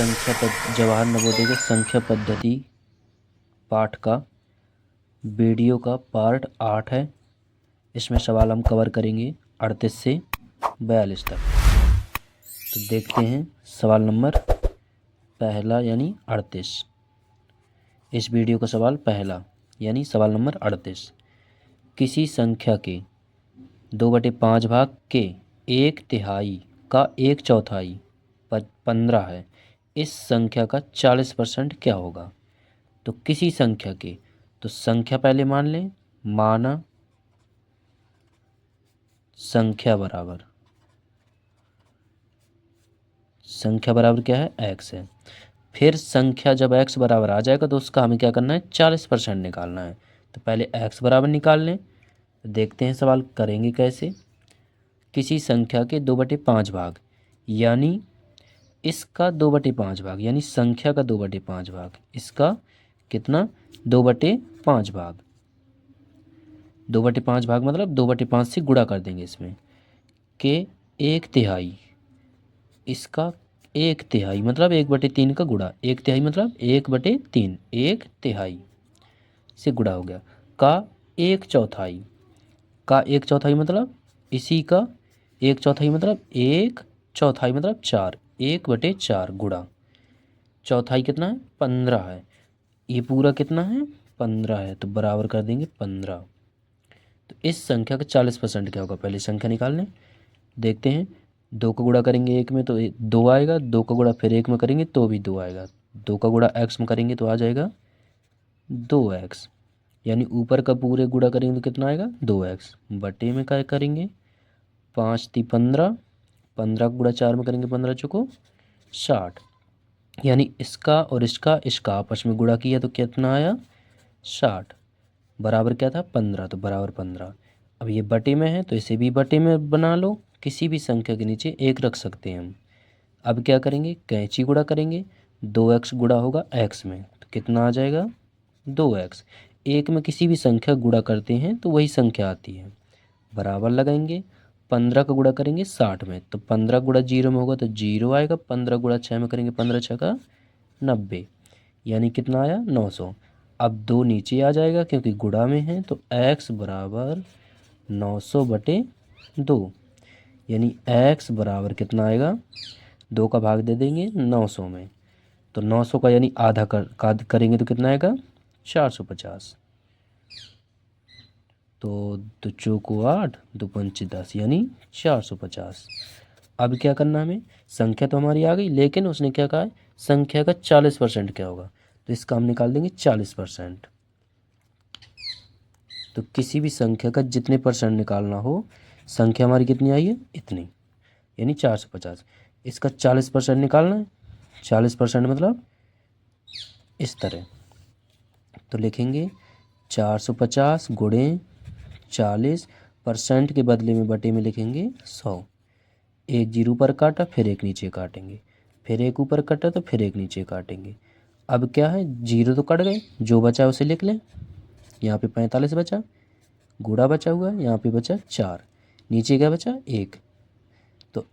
जवाहर नवोदय के संख्या पद्धति पाठ का वीडियो का पार्ट 8 है। इसमें सवाल हम कवर करेंगे 38 से 42 तक। तो देखते हैं सवाल नंबर पहला यानी 38। इस वीडियो का सवाल पहला यानी सवाल नंबर 38। किसी संख्या के 2/5 भाग के 1/3 का 1/4 15 है। इस संख्या का 40% क्या होगा? तो किसी संख्या के, तो संख्या पहले मान लें, माना संख्या बराबर क्या है? x है। फिर संख्या जब x बराबर आ जाएगा तो उसका हमें क्या करना है? 40% निकालना है। तो पहले x बराबर निकाल लें। तो देखते हैं सवाल करेंगे कैसे। किसी संख्या के 2/5 भाग यानी इसका 2/5 भाग यानी संख्या का 2/5 भाग, इसका कितना? 2/5 भाग। 2/5 भाग मतलब 2/5 से गुणा कर देंगे इसमें के 1/3। इसका 1/3 मतलब 1/3 का गुणा, 1/3 मतलब 1/3, 1/3 से गुणा हो गया। का 1/4 का 1/4 मतलब इसी का 1/4 मतलब 1/4 मतलब 4, 1/4 गुणा चौथाई कितना है? 15 है। ये पूरा कितना है? 15 है। तो बराबर कर देंगे 15। तो इस संख्या का 40% क्या होगा? पहले संख्या निकाल लें। देखते हैं। 2 का गुणा करेंगे एक में तो 2 आएगा, 2 का गुणा फिर एक में करेंगे तो भी 2 आएगा। 2 का गुणा x में करेंगे तो आ जाएगा 2x, यानी ऊपर का पूरे गुणा करेंगे तो कितना आएगा? 2x। बटे में क्या करेंगे? 5 × 15, 15 का गुणा 4 में करेंगे 15 चौको 60, यानी इसका और इसका आपस में गुणा किया तो कितना आया? 60। बराबर क्या था? 15। तो बराबर 15। अब ये बटे में है तो इसे भी बटे में बना लो। किसी भी संख्या के नीचे एक रख सकते हैं हम। अब क्या करेंगे? कैंची गुणा करेंगे। 2x गुणा होगा x में तो कितना आ जाएगा? 2x। एक में किसी भी संख्या गुणा करते हैं तो वही संख्या आती है। बराबर लगाएंगे। 15 का गुणा करेंगे 60 में तो 15 गुणा 0 में होगा तो 0 आएगा। 15 गुणा 6 में करेंगे 15 6 का 90, यानी कितना आया? 900। अब 2 नीचे आ जाएगा क्योंकि गुणा में है तो x बराबर 900/2, यानी x बराबर कितना आएगा? 2 का भाग दे देंगे 900 में तो 900 का यानी आधा करेंगे तो कितना आएगा? 450। तो 2 चौको 8, 2 पंचे 10, यानी 450। अब क्या करना हमें? संख्या तो हमारी आ गई, लेकिन उसने क्या कहा है? संख्या का 40% क्या होगा? तो इसका हम निकाल देंगे 40%। तो किसी भी संख्या का जितने परसेंट निकालना हो, संख्या हमारी कितनी आई है? इतनी, यानी 450। इसका 40% निकालना है। 40% मतलब इस तरह तो लिखेंगे 450 गुणे 40%, के बदले में बटे में लिखेंगे 100। एक जीरो ऊपर काटा फिर एक नीचे काटेंगे, फिर एक ऊपर काटा तो फिर एक नीचे काटेंगे। अब क्या है? जीरो तो कट गए, जो बचा उसे लिख लें। यहाँ पे 45 बचा, गुणा बचा हुआ है, यहाँ पे बचा 4, नीचे क्या बचा? 1। तो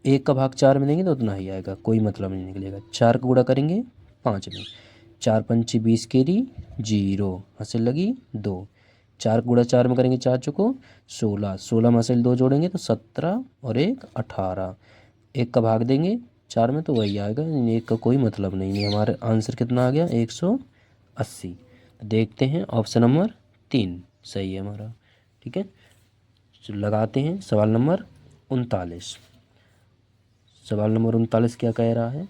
1 का भाग 4 में देंगे तो उतना ही आएगा, कोई मतलब नहीं निकलेगा। 4 का गुणा करेंगे 5 में, 4 पंचे 20 केरी 0, हंसल लगी 2। 4 गुणा 4 में करेंगे 4 चौको 16, 16 में हंसल 2 जोड़ेंगे तो 17 और 1 18। 1 का भाग देंगे 4 में तो वही आएगा, यानी 1 का कोई मतलब नहीं है। हमारा आंसर कितना आ गया? 180। देखते हैं ऑप्शन नंबर 3 सही है हमारा। ठीक है, तो लगाते हैं सवाल नंबर 39। सवाल नंबर 39 क्या कह रहा है?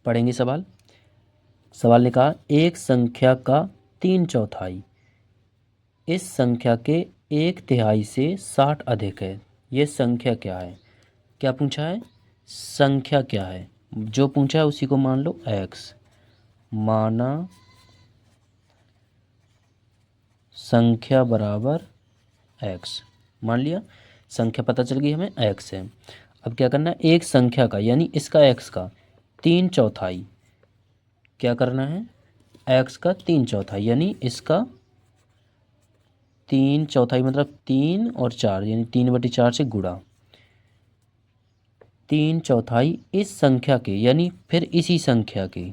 पढ़ेंगे सवाल। सवाल ने कहा एक संख्या का 3/4 इस संख्या के 1/3 से 60 अधिक है। ये संख्या क्या है? क्या पूछा है? संख्या क्या है? जो पूछा है उसी को मान लो x। माना संख्या बराबर x, मान लिया। संख्या पता चल गई हमें x है। अब क्या करना है? एक संख्या का यानी इसका x का 3/4 क्या करना है? x का 3/4 यानी इसका 3/4 मतलब 3 और 4 यानी 3/4 से गुणा 3/4 इस संख्या के यानी फिर इसी संख्या के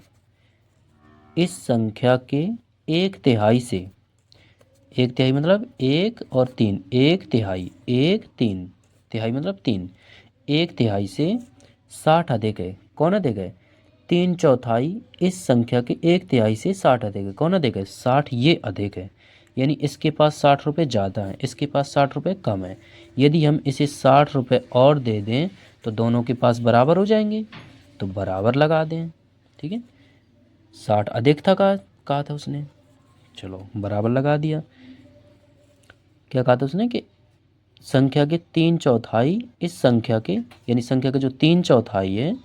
इस संख्या के 1/3 से 1/3 मतलब 1 और 3 1/3 1 3 तिहाई मतलब 3 1/3 से 60 अधिक है। कौन अधिक है? 3/4 इस संख्या के 1/3 से 60 अधिक है। कौन अधिक है? 60 ये अधिक है। यानी इसके पास 60 रुपये ज़्यादा हैं, इसके पास 60 रुपये कम है। यदि हम इसे 60 रुपये और दे दें तो दोनों के पास बराबर हो जाएंगे, तो बराबर लगा दें। ठीक है, 60 अधिक था कहा था उसने, चलो बराबर लगा दिया। क्या कहा था उसने कि संख्या के 3/4 इस संख्या के यानी संख्या का जो 3/4 है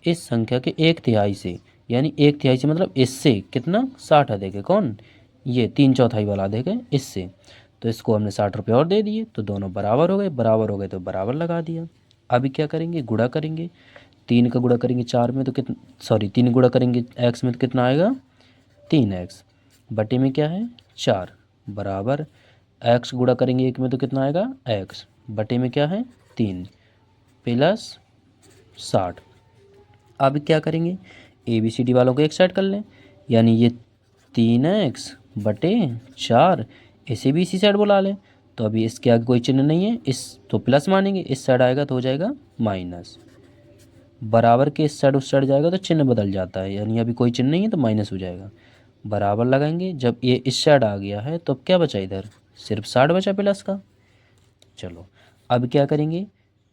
इस संख्या के 1/3 से यानी 1/3 से मतलब इससे कितना 60 अधिक है। कौन? ये 3/4 वाला अधिक है इससे। तो इसको हमने 60 रुपये और दे दिए तो दोनों बराबर हो गए, बराबर हो गए तो बराबर लगा दिया। अभी क्या करेंगे? गुणा करेंगे। 3 का गुणा करेंगे 4 में तो कितना, सॉरी 3 गुणा करेंगे x में तो कितना आएगा 3x बटे में क्या है 4 बराबर x गुणा करेंगे 1 में तो कितना आएगा x बटे में क्या है 3 प्लस 60। अब क्या करेंगे? ABCD वालों को एक साइड कर लें, यानी ये 3x बटे 4 इसे भी इसी साइड बुला लें। तो अभी इसके आगे कोई चिन्ह नहीं है, इस तो प्लस मानेंगे, इस साइड आएगा तो हो जाएगा माइनस। बराबर के इस साइड उस साइड जाएगा तो चिन्ह बदल जाता है, यानी अभी कोई चिन्ह नहीं है तो माइनस हो जाएगा। बराबर लगाएंगे, जब ये इस साइड आ गया है तो अब क्या बचा इधर? सिर्फ 60 बचा प्लस का। चलो अब क्या करेंगे?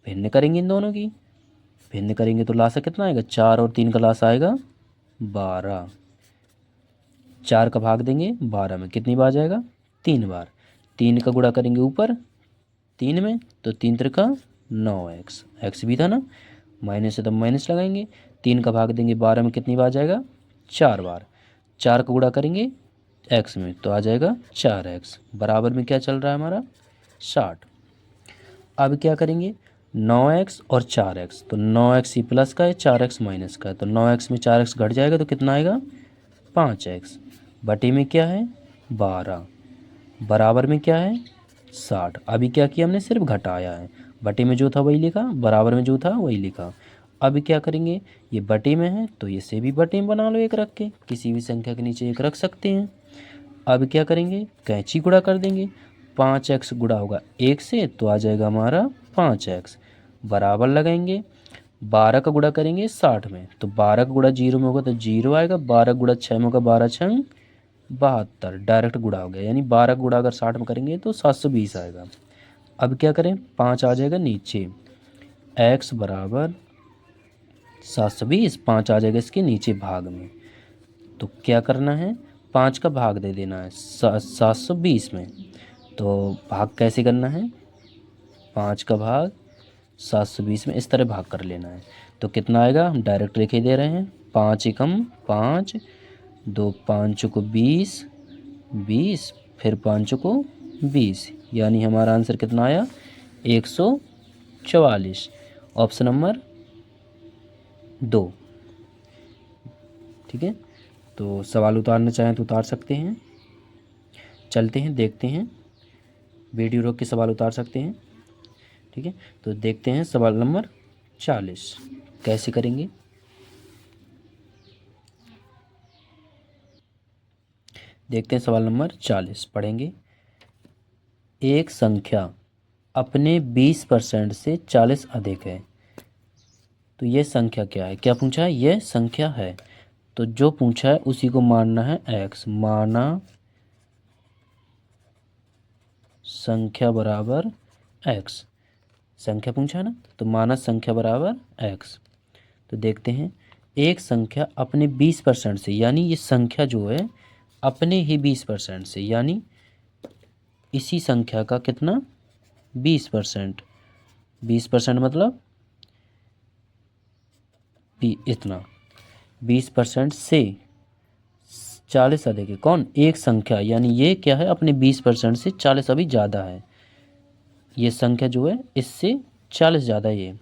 भिन्न करेंगे इन दोनों की। भिन्न करेंगे तो लासा कितना आएगा? 4 और 3 का लासा आएगा 12। 4 का भाग देंगे 12 में, कितनी बार जाएगा? 3 बार। 3 का गुणा करेंगे ऊपर 3 में तो 3 त्रिका 9x, x भी था ना, माइनस है तो माइनस लगाएंगे। 3 का भाग देंगे 12 में, कितनी बार जाएगा? 4 बार। 4 का गुणा करेंगे x में तो आ जाएगा 4x बराबर में क्या चल रहा है हमारा 60। अब क्या करेंगे? 9x और 4x, तो 9x ही प्लस का है 4x माइनस का है, तो 9x में 4x घट जाएगा तो कितना आएगा 5x बटे में क्या है 12 बराबर में क्या है 60। अभी क्या किया हमने? सिर्फ घटाया है, बटे में जो था वही लिखा, बराबर में जो था वही लिखा। अब क्या करेंगे? ये बटे में है तो इसे भी बटे में बना लो, एक रख के किसी भी संख्या के नीचे एक रख सकते हैं। अब क्या करेंगे? कैंची गुणा कर देंगे। 5x गुणा होगा 1 से तो आ जाएगा हमारा 5x बराबर लगाएंगे। 12 का गुणा करेंगे 60 में तो 12 का गुणा 0 में होगा तो 0 आएगा। 12 गुणा 6 में होगा 12 छंग 72, डायरेक्ट गुणा हो गया, यानी 12 गुणा अगर 60 में करेंगे तो 720 आएगा। अब क्या करें? 5 आ जाएगा नीचे, x बराबर 720, 5 आ जाएगा इसके नीचे भाग में। तो क्या करना है? 5 का भाग दे देना है 720 में। तो भाग कैसे करना है? 5 का भाग 720 में इस तरह भाग कर लेना है। तो कितना आएगा? हम डायरेक्ट लिखे दे रहे हैं, 5 एकम 5, 2 5 को 20, 20 फिर 5 को 20, यानी हमारा आंसर कितना आया 144। Option number 2। ठीक है, तो सवाल उतारना चाहें तो उतार सकते हैं। चलते हैं देखते हैं, वीडियो रोक के सवाल उतार सकते हैं। ठीक है, तो देखते हैं सवाल नंबर 40 कैसे करेंगे। देखते हैं सवाल नंबर 40 पढ़ेंगे। एक संख्या अपने 20% से 40 अधिक है, तो ये संख्या क्या है? क्या पूछा है? यह संख्या है, तो जो पूछा है उसी को मानना है x। माना संख्या बराबर x, संख्या पूछा है ना, तो माना संख्या बराबर x। तो देखते हैं, एक संख्या अपने 20% से, यानी ये संख्या जो है अपने ही 20% से, यानी इसी संख्या का कितना 20%। 20% मतलब इतना 20% से 40 अधिक है। कौन? एक संख्या, यानी ये क्या है अपने 20% से 40 अभी ज़्यादा है। ये संख्या जो है इससे 40 ज़्यादा है ये,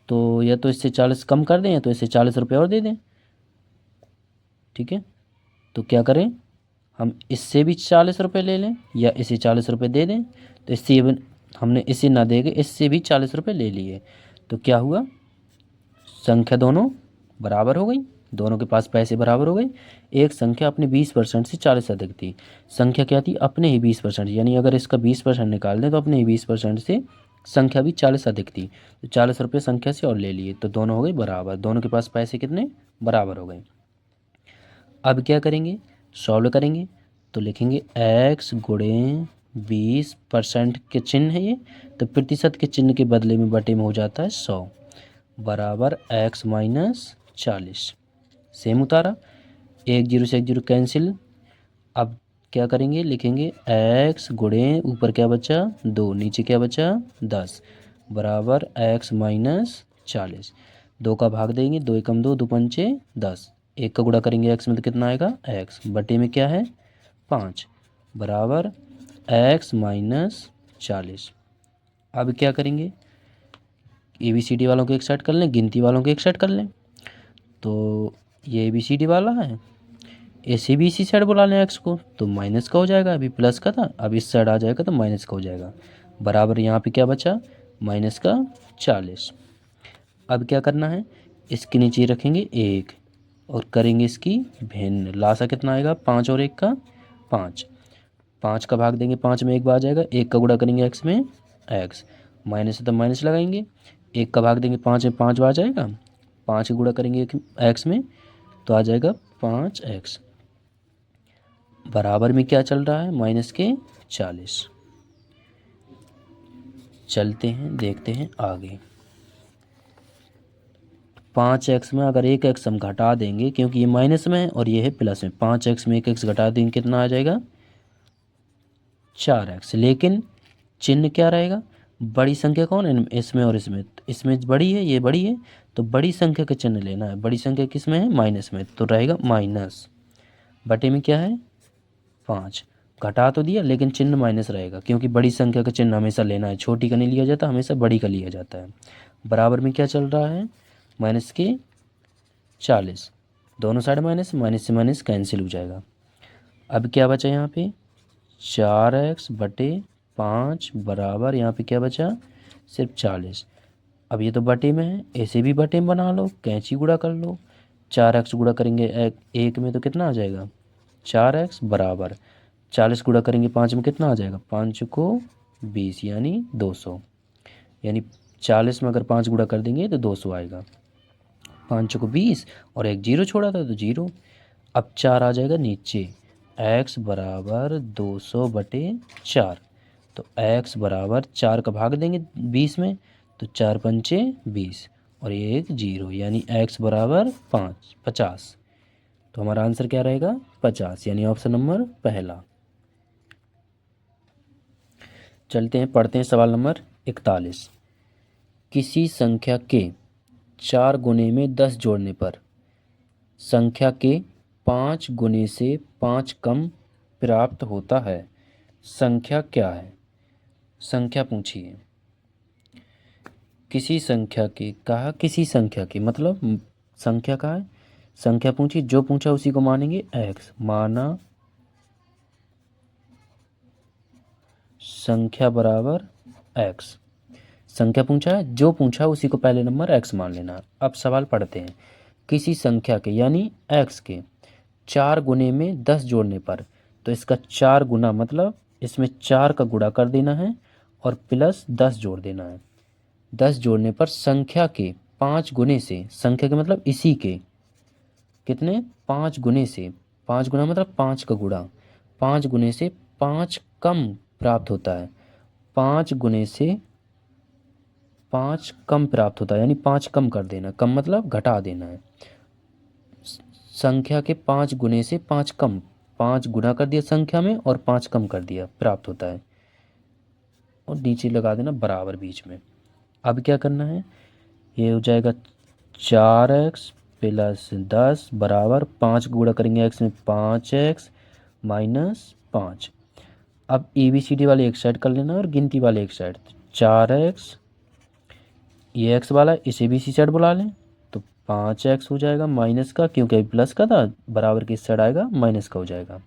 तो या तो इससे 40 कम कर दें या तो इससे 40 रुपये और दे दें। ठीक है, तो क्या करें? हम इससे भी 40 रुपये ले लें या इसे 40 रुपये दे दें, तो इससे हमने इसे ना देके इससे भी 40 रुपये ले लिए, तो क्या हुआ, संख्या दोनों बराबर हो गई, दोनों के पास पैसे बराबर हो गए। एक संख्या अपने 20% से 40 अधिक थी, संख्या क्या थी, अपने ही 20%, यानी अगर इसका 20% निकाल दें तो अपने ही 20% से संख्या भी 40 अधिक थी, तो 40 रुपये संख्या से और ले लिए, तो दोनों हो गए बराबर, दोनों के पास पैसे कितने बराबर हो गए। अब क्या करेंगे, सॉल्व करेंगे, तो लिखेंगे x गुणे 20% के चिन्ह है ये, तो प्रतिशत के चिन्ह के बदले में बटे में हो जाता है 100 बराबर x माइनस 40। सेम उतारा, एक जीरो से एक जीरो कैंसिल। अब क्या करेंगे, लिखेंगे x गुणे ऊपर क्या बचा 2, नीचे क्या बचा 10 बराबर x माइनस 40। 2 का भाग देंगे, 2 एकम 2, 2 पंचे 10, एक का गुणा करेंगे x में तो कितना आएगा x बटे में क्या है 5 बराबर x माइनस 40। अब क्या करेंगे, ABCD वालों को एक साइड कर लें, गिनती वालों को एक साइड कर लें, तो ये ABCD वाला है, ऐसे भी इसी साइड बुला लें x को, तो माइनस का हो जाएगा, अभी प्लस का था, अब इस साइड आ जाएगा तो माइनस का हो जाएगा बराबर, यहाँ पे क्या बचा माइनस का 40। अब क्या करना है, इसके नीचे रखेंगे 1 और करेंगे इसकी भिन्न, लासा कितना आएगा 5 और 1 का 5, 5 का भाग देंगे, 5 में 1 बार जाएगा, 1 का गुणा करेंगे x में x, माइनस है तो माइनस लगाएंगे, 1 का भाग देंगे 5 में 5 बार जाएगा, 5 का गुणा करेंगे x में तो आ जाएगा 5x बराबर में क्या चल रहा है माइनस के 40। चलते हैं देखते हैं आगे। 5x में अगर एक x हम घटा देंगे, क्योंकि ये माइनस में है और ये है प्लस में, 5x में एक x घटा देंगे कितना आ जाएगा 4x, लेकिन चिन्ह क्या रहेगा, बड़ी संख्या कौन है इसमें और इसमें, इसमें बड़ी है ये बड़ी है, तो बड़ी संख्या का चिन्ह लेना है, बड़ी संख्या किस में है माइनस में, तो रहेगा माइनस बटे में क्या है 5, घटा तो दिया लेकिन चिन्ह माइनस रहेगा, क्योंकि बड़ी संख्या का चिन्ह हमेशा लेना है, छोटी का नहीं लिया जाता, हमेशा बड़ी का लिया जाता है। बराबर में क्या चल रहा है माइनस के 40, दोनों साइड माइनस, माइनस से माइनस कैंसिल हो जाएगा। अब क्या बचा यहाँ पे 4x बटे 5 बराबर, यहाँ पे क्या बचा सिर्फ 40। अब ये तो बटे में है, ऐसे भी बटे में बना लो, कैंची गुणा कर लो, 4x गुणा करेंगे एक में तो कितना आ जाएगा 4x बराबर 40 गुणा करेंगे 5 में कितना आ जाएगा, 5 को 20 यानी 200, यानी 40 में अगर 5 गुणा कर देंगे तो 200 आएगा, 5 को 20 और एक जीरो छोड़ा था तो जीरो। अब 4 आ जाएगा नीचे, x बराबर 200 बटे 4, तो x बराबर 4 का भाग देंगे 20 में तो 4 पंचे 20 और ये एक जीरो, यानी x बराबर 50। तो हमारा आंसर क्या रहेगा 50, यानी ऑप्शन नंबर पहला। चलते हैं पढ़ते हैं सवाल नंबर 41। किसी संख्या के 4 गुने में 10 जोड़ने पर संख्या के 5 गुने से 5 कम प्राप्त होता है, संख्या क्या है। संख्या पूछी है, किसी संख्या के, कहा किसी संख्या के मतलब संख्या का है, संख्या पूछी, जो पूछा उसी को मानेंगे x, माना संख्या बराबर x, संख्या पूछा है, जो पूछा उसी को पहले नंबर x मान लेना। अब सवाल पढ़ते हैं, किसी संख्या के यानी x के 4 गुने में 10 जोड़ने पर, तो इसका 4 गुना मतलब इसमें 4 का गुणा कर देना है और प्लस 10 जोड़ देना है। 10 जोड़ने पर संख्या के 5 गुने से, संख्या के मतलब इसी के कितने 5 गुने से, 5 गुना मतलब 5 का गुणा, 5 गुने से 5 कम प्राप्त होता है, 5 गुने से 5 कम प्राप्त होता है, यानी 5 कम कर देना, कम मतलब घटा देना है। संख्या के 5 गुने से 5 कम, 5 गुना कर दिया संख्या में और 5 कम कर दिया, प्राप्त होता है, और नीचे लगा देना बराबर बीच में। अब क्या करना है, ये हो जाएगा 4x प्लस 10 बराबर 5 गुणा करेंगे x में 5x माइनस 5। अब ABCD वाले एक साइड कर लेना और गिनती वाले एक साइड, 4x ये x वाला इसे भी इसी साइड बुला लें तो 5x हो जाएगा माइनस का, क्योंकि अभी प्लस का था, बराबर के इस साइड आएगा माइनस का हो जाएगा।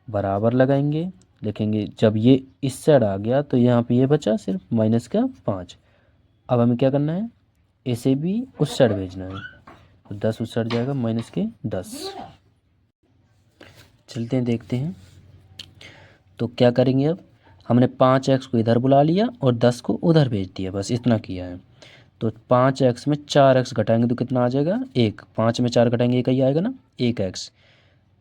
बराबर लगाएंगे, लिखेंगे जब ये इस साइड आ गया तो यहाँ पे ये बचा सिर्फ माइनस का 5। अब हमें क्या करना है, इसे भी उस साइड भेजना है, तो 10 उस साइड जाएगा माइनस के 10। चलते हैं देखते हैं। तो क्या करेंगे, अब हमने 5x को इधर बुला लिया और 10 को उधर भेज दिया, बस इतना किया है। तो 5x में 4x घटाएंगे तो कितना आ जाएगा, 1। 5 में 4 घटाएंगे 1 ही आएगा ना, 1x।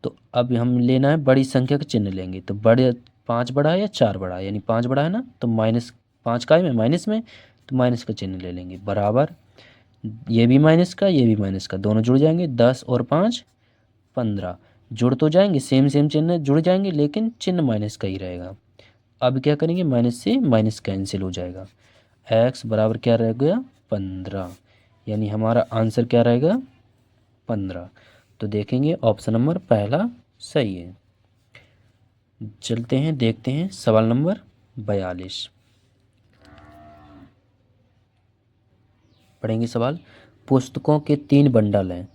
तो अब हम लेना है बड़ी संख्या का चिन्ह लेंगे, तो बड़े 5 बड़ा है या 4 बड़ा है, यानी 5 बड़ा है ना, तो माइनस 5 का में माइनस में, तो माइनस का चिन्ह ले लेंगे, बराबर ये भी माइनस का ये भी माइनस का, दोनों जुड़ जाएंगे, 10 और 5 15। जुड़ तो जाएंगे, सेम सेम चिन्ह जुड़ जाएंगे, लेकिन चिन्ह माइनस का ही रहेगा। अब क्या करेंगे, माइनस से माइनस कैंसिल हो जाएगा, x बराबर क्या रह गया, 15। यानी हमारा आंसर क्या रहेगा, 15। तो देखेंगे ऑप्शन नंबर पहला सही है। चलते हैं देखते हैं सवाल नंबर 42। पढ़ेंगे सवाल। पुस्तकों के 3 बंडल हैं।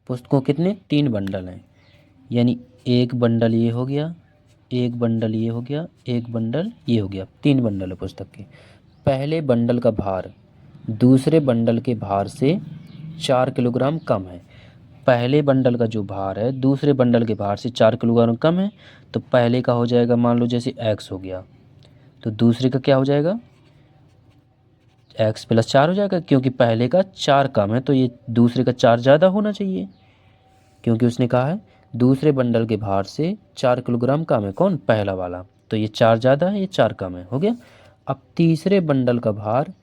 पुस्तकों कितने, 3 बंडल हैं, यानी एक बंडल ये हो गया, एक बंडल ये हो गया, एक बंडल ये हो गया, 3 बंडल है पुस्तक के। पहले बंडल का भार दूसरे बंडल के भार से 4 किलोग्राम कम है। पहले बंडल का जो भार है दूसरे बंडल के भार से 4 किलोग्राम कम है, तो पहले का हो जाएगा, मान लो जैसे x हो गया, तो दूसरे का क्या हो जाएगा, x प्लस 4 हो जाएगा, क्योंकि पहले का 4 कम है तो ये दूसरे का 4 ज़्यादा होना चाहिए, क्योंकि उसने कहा है दूसरे बंडल के भार से 4 किलोग्राम कम है, कौन, पहला वाला, तो ये 4 ज़्यादा है, ये 4 कम है, हो गया। अब तीसरे बंडल का भार,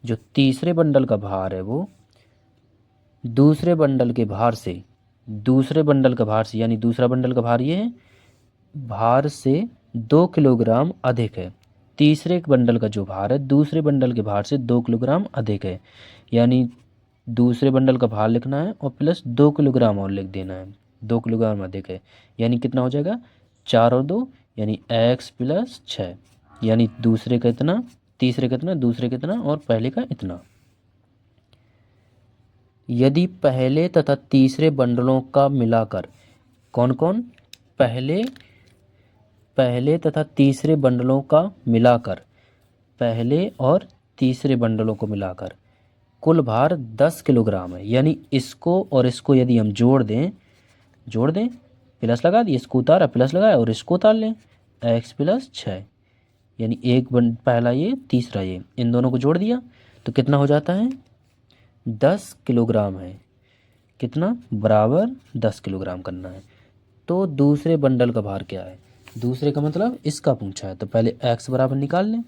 जो तीसरे बंडल का भार है वो दूसरे बंडल के भार से, दूसरे बंडल का भार से, यानी दूसरा बंडल का भार ये है, भार से 2 किलोग्राम अधिक है। तीसरे बंडल का जो भार है दूसरे बंडल के भार से 2 किलोग्राम अधिक है, यानी दूसरे बंडल का भार लिखना है और प्लस 2 किलोग्राम और लिख देना है, 2 किलोग्राम अधिक है, यानी कितना हो जाएगा, 4 और 2 यानी x प्लस 6, यानी दूसरे का इतना, तीसरे का इतना, दूसरे का इतना और पहले का इतना। यदि पहले तथा तीसरे बंडलों का मिलाकर, कौन कौन, पहले तथा तीसरे बंडलों का मिलाकर, पहले और तीसरे बंडलों को मिलाकर कुल भार 10 किलोग्राम है, यानी इसको और इसको यदि हम जोड़ दें, प्लस लगा दिए, इसको उतारा प्लस लगाया और इसको उतार लें, x प्लस 6, यानी एक पहला ये तीसरा ये, इन दोनों को जोड़ दिया तो कितना हो जाता है, 10 किलोग्राम है, कितना, बराबर 10 किलोग्राम करना है। तो दूसरे बंडल का भार क्या है, दूसरे का मतलब इसका पूछा है, तो पहले x बराबर निकाल लें,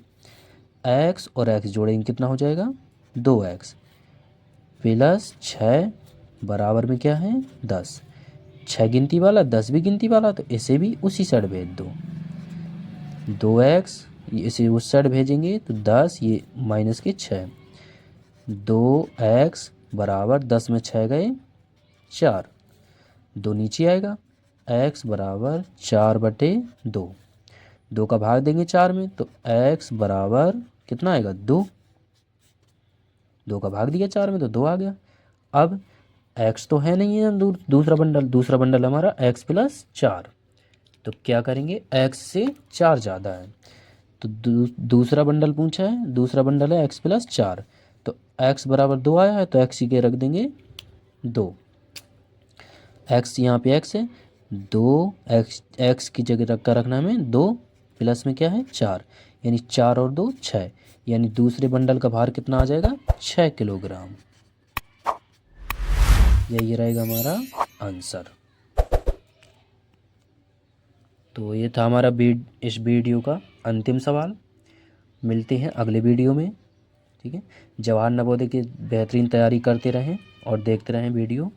x और x जोड़ेंगे कितना हो जाएगा, 2x प्लस 6 बराबर में क्या है, 10। 6 गिनती वाला 10 भी गिनती वाला, तो इसे भी उसी साइड भेज दो, 2x इसे उस साइड भेजेंगे तो 10, ये माइनस के 6, 2x बराबर 10 में 6 गए 4, 2 नीचे आएगा, x बराबर 4/2, 2 का भाग देंगे 4 में तो x बराबर कितना आएगा, 2, 2 का भाग दिया 4 में तो 2 आ गया। अब x तो है नहीं है दूसरा बंडल हमारा x प्लस 4, तो क्या करेंगे, x से 4 ज़्यादा है, तो दूसरा बंडल पूछा है, दूसरा बंडल है x प्लस 4, तो x बराबर 2 आया है तो x ही के रख देंगे 2, x यहाँ पे x है, 2 x की जगह रखना हमें 2 प्लस में क्या है 4, यानी 4 और 2 6, यानी दूसरे बंडल का भार कितना आ जाएगा, 6 किलोग्राम। यही रहेगा हमारा आंसर। तो ये था हमारा इस वीडियो का अंतिम सवाल। मिलते हैं अगले वीडियो में, ठीक है। जवाहर नवोदय की बेहतरीन तैयारी करते रहें और देखते रहें वीडियो।